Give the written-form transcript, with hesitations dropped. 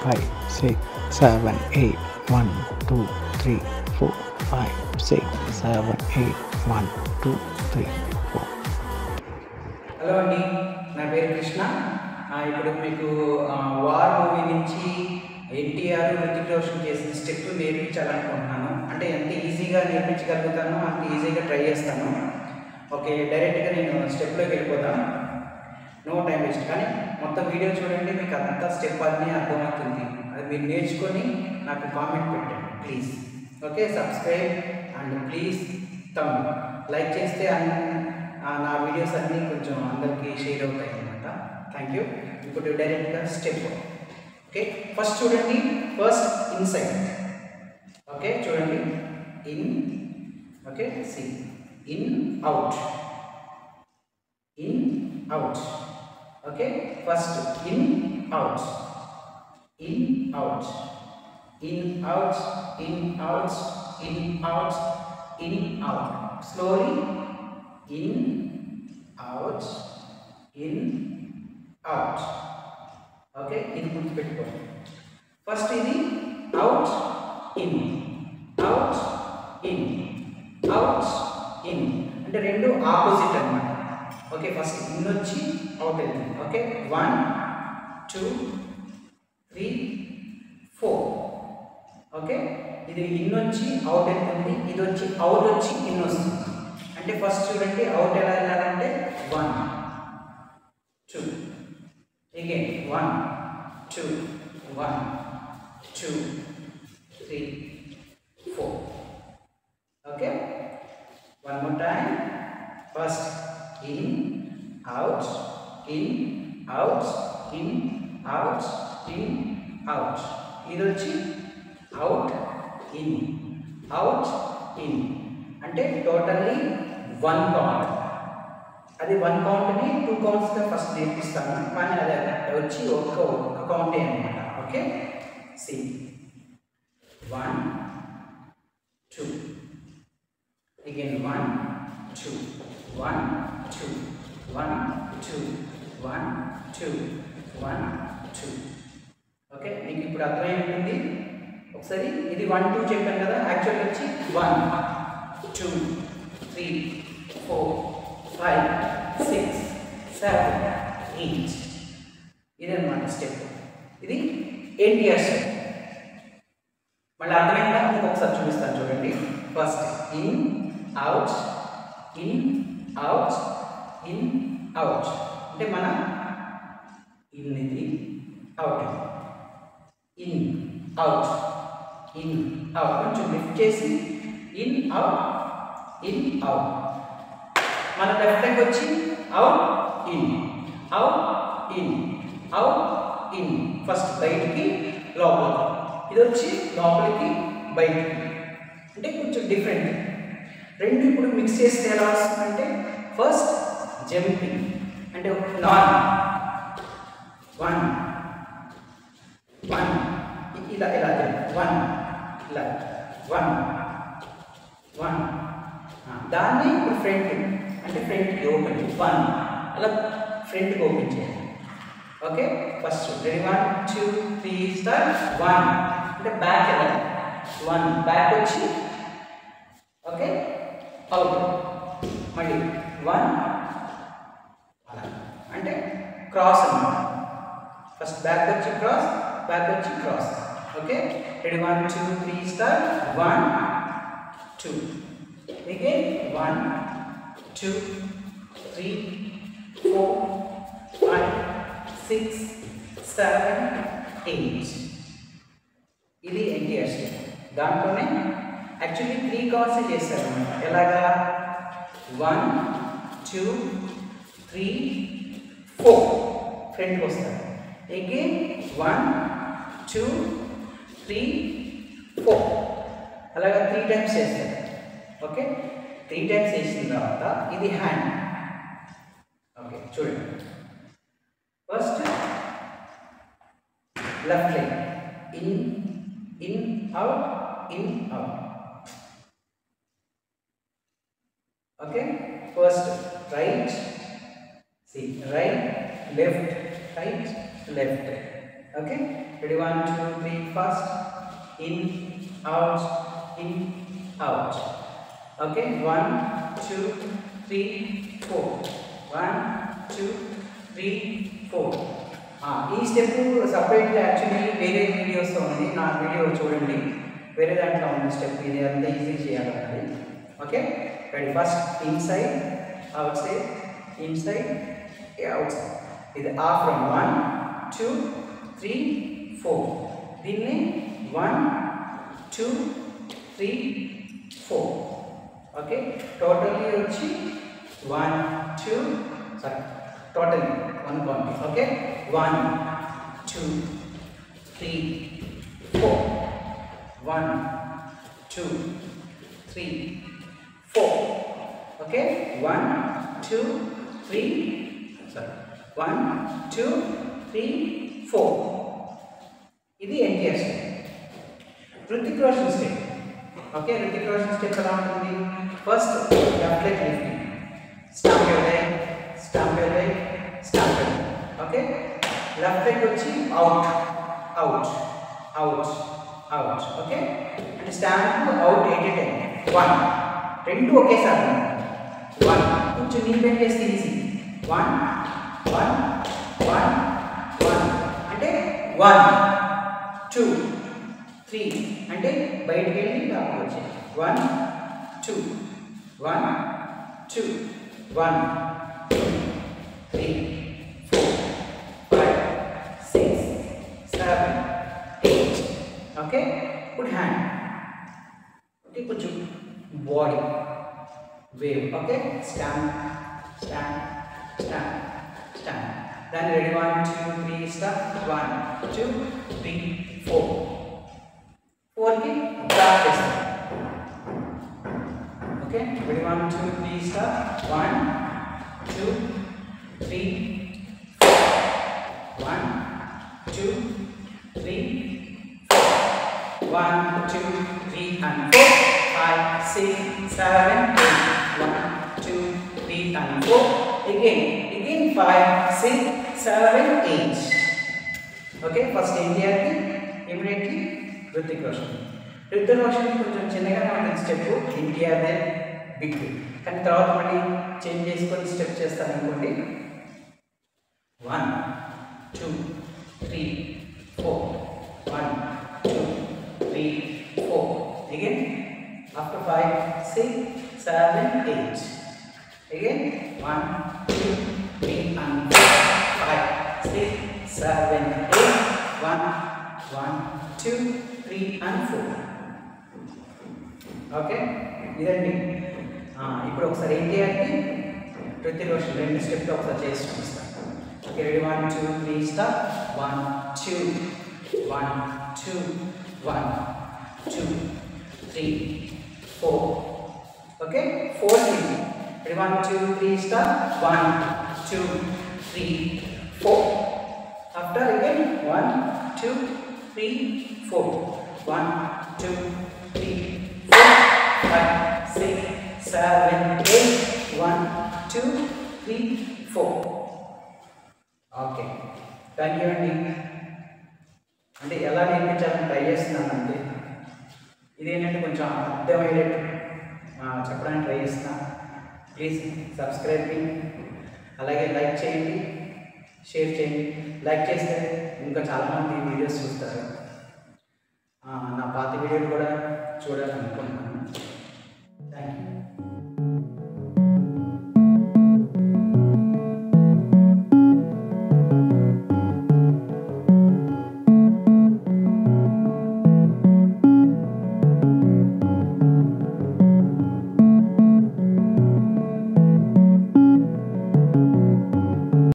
5 6 7 8 1 2 3 4 5 6 7 8 1 2 3 4. Hello అండి, నా పేరు కృష్ణ. ఇప్పుడు మీకు వార్ మూవీ నుంచి ఎన్టీఆర్ హృతిక్ రోషన్ చేసిన స్టెప్ నేర్పించాలనుకుంటున్నాను. అంటే ఎంత ఈజీగా నేర్పించగలుగుతానో అంత ఈజీగా ట్రై చేస్తాను. ఓకే, డైరెక్ట్గా నేను స్టెప్లోకి వెళ్ళిపోతాను. No time waste. కానీ మొత్తం వీడియో చూడండి, మీకు అంతా స్టెప్ అన్నీ అర్థమవుతుంది. అది మీరు నేర్చుకొని నాకు కామెంట్ పెట్టండి please. Okay, subscribe and please like చేస్తే నా వీడియోస్ అన్నీ కొంచెం అందరికీ షేర్ అవుతాయి అన్నమాట. Thank you. ఇప్పుడు డైరెక్ట్గా స్టెప్. ఓకే, ఫస్ట్ చూడండి, ఫస్ట్ ఇన్సైడ్. ఓకే, చూడండి, in. Okay, see, in out, in out. Okay, first in out, in out, in out, in out, in out, in out. Slowly in out, in out. Okay, ఇది గుర్తుపెట్టుకోండి. First ఇది out in, out in, out in అంటే రెండు opposite అన్నమాట. Okay, first in వచ్చి out వెళ్తుంది. Okay, 1 2 3 4. Okay, ఇది in వచ్చి అవుట్ వెళ్తుంది, ఇది వచ్చి అవుట్ వచ్చి ఇన్ వస్తుంది. అంటే ఫస్ట్ చూడండి, అవుట్ ఎలా వెళ్ళాలంటే 1 2, again 1 2 1 2 3 4. Okay, one more time. First in out, in out, in out, in out. ఇది వచ్చి అవుట్ ఇన్, అవుట్ ఇన్ అంటే టోటల్లీ 1 కౌంట్. అది 1 కౌంట్ని 2 కౌంట్స్గా ఫస్ట్ నేర్పిస్తాను, కానీ అది వచ్చి ఒక్క కౌంటే అనమాట. Okay, C 1 2, again 1 2 1 2 1 2 1 2 1 2. ఓకే, మీకు ఇప్పుడు అర్థమై ఉంటుంది. ఒకసారి ఇది 1 2 చెప్పాను కదా, యాక్చువల్ వచ్చి 1 2 3 4 5 6 7 8. ఇదన్నమాట స్టెప్. ఇది ఎన్టీఆర్ స్టెప్. మళ్ళీ అర్థమైందా? ఇంకొకసారి చూపిస్తాను చూడండి. First in out, in out, in out అంటే మన ఇన్ ఇది, out in out, in out. కొంచెం లిఫ్ట్ చేసి ఇన్ అవుట్, ఇన్ అవుట్. మన లెఫ్ట్ లెగ్ వచ్చి out in, out in, out in. First బయటికి లోపలికి, ఇది వచ్చి లోపలికి బయటికి. అంటే కొంచెం డిఫరెంట్. రెండు ఇప్పుడు మిక్స్ చేస్తే ఎలా వస్తుందంటే ఫస్ట్ జంపింగ్ అంటే నాన్ 1 1 ఇలా ఇలా 1 ఇలా 1 1. దాన్ని ఇప్పుడు ఫ్రంట్ అంటే ఫ్రంట్కి ఓపెన్ 1 అలా ఫ్రంట్కి ఓపెన్ చేయాలి. Okay, first ready 1 2 3 start. 1 అంటే బ్యాక్ వెళ్ళాలి, 1 బ్యాక్ వచ్చి ఓకే అవుట్. మళ్ళీ 1 అలా అంటే క్రాస్ అన్నమాట. ఫస్ట్ బ్యాక్ వచ్చి క్రాస్, బ్యాక్ వచ్చి cross. Okay, ready 1 2 3 start. 1 2, again 1 2 3 4 5 6 7 8. ఇది ఎన్టీఆర్ స్టెప్. దాంట్లోనే యాక్చువల్లీ 3 కౌంట్స్ చేస్తారు అనమాట. ఎలాగా 1 2 3 4 ఫ్రంట్కి వస్తారు. అగైన్ 1 2 3 4 అలాగా 3 టైమ్స్ చేస్తారు. ఓకే, 3 టైమ్స్ చేసిన తర్వాత ఇది హ్యాండ్. ఓకే, చూడండి. First left leg in in out, in out. Okay, first right, see right left right left. Okay, ready, 1 2 3, first in out in out. Okay, 1 2 3 4, 1 2 3 4. ఈ స్టెప్ సపరేట్గా actually వేరే వీడియోస్లో ఉంది, నా వీడియో చూడండి, వేరే దాంట్లో ఉంది స్టెప్, ఇది అంతా ఈజీ చేయాలన్నది. Okay, ready, first inside out side inside out side. ఇది ఆఫ్ ఫ్రమ్ 1 2 3 4. దీన్ని 1 2 3 4. ఓకే, టోటల్లీ వచ్చి 1 2 sorry totally 1 count. Okay, 1 2 3 4, 1 2 3 4. Okay, 1 2 3 sorry 1 2 3 4. ఇది NTR step. Hrithik Roshan step. Okay, Hrithik Roshan step ఎలా ఉంటుంది? First left leg lifting, stamp your leg, stamp your leg, stamp your leg. Okay, left leg వచ్చి out out out out. Okay, అంటే stamp out 8 10 1 రెండు ఒకేసారి 1. కొంచెం నీ bend చేస్తే ఈజీ. 1 1 1 1 అంటే 1 2 3 అంటే బయటికి వెళ్ళి లోపలికి వచ్చాయి. 1 2 1 2 1 2 3 4 5 6 7 8. Okay, good hand. ఓకే, కొంచెం body wave. Okay, stand stand stand stand. దాన్ని రెడీ, 1 2 3 స్టార్ట్. 1 2 3 4. 4కి బ్యాక్ చేస్తాం. Okay, ready, 1 2 3 start. 1 2 3 4, 1 2 3 4, 1 2 3 and 4 5 6 7 8. 1 2 3 and 4. Again 5 6 7 8. Okay, first ఎన్టీఆర్కి ఇమీడియట్లీ హృతిక్ రోషన్. హృతిక్ రోషన్ కొంచెం చిన్నగానే ఉంటుంది స్టెప్, ఎన్టీఆర్ బిగ్, కానీ తర్వాత మళ్ళీ చేంజ్ చేసుకొని స్టెప్ చేస్తాను అనుకోండి. 1 2 3 4, 1 2 3 4. Again after 5 6 7 8. Again 1 2 3 and 4 5 6 7 8. 1 1 2 3 and 4. Okay, ఇదండి. ఇప్పుడు ఒకసారి ఎన్టీఆర్కి హృతిక్ రోషన్ రెండు స్టెప్లో ఒకసారి చేసి చూపిస్తాను. Okay, ready, 1 2 3 start. 1 2 1 2 1 2 3 4. Okay, 4 3. Ready, 1 2 3 start. 1 2 3 4. After again 1 2 3 4. 1 2 3 4 5 6 7 8. 1 2 3 4. Okay, thank you అండి. అంటే ఎలా నేర్పించాలని ట్రై చేస్తున్నాను అంతే. ఇదేంటంటే కొంచెం అర్థమయ్యేటట్టు చెప్పడానికి ట్రై చేస్తున్నాను. ప్లీజ్ సబ్స్క్రైబ్ మీ, అలాగే లైక్ చేయండి, షేర్ చేయండి. లైక్ చేస్తే ఇంకా చాలామంది వీడియోస్ చూస్తారు. నా పాత వీడియోలు కూడా చూడాలనుకుంటున్నాను.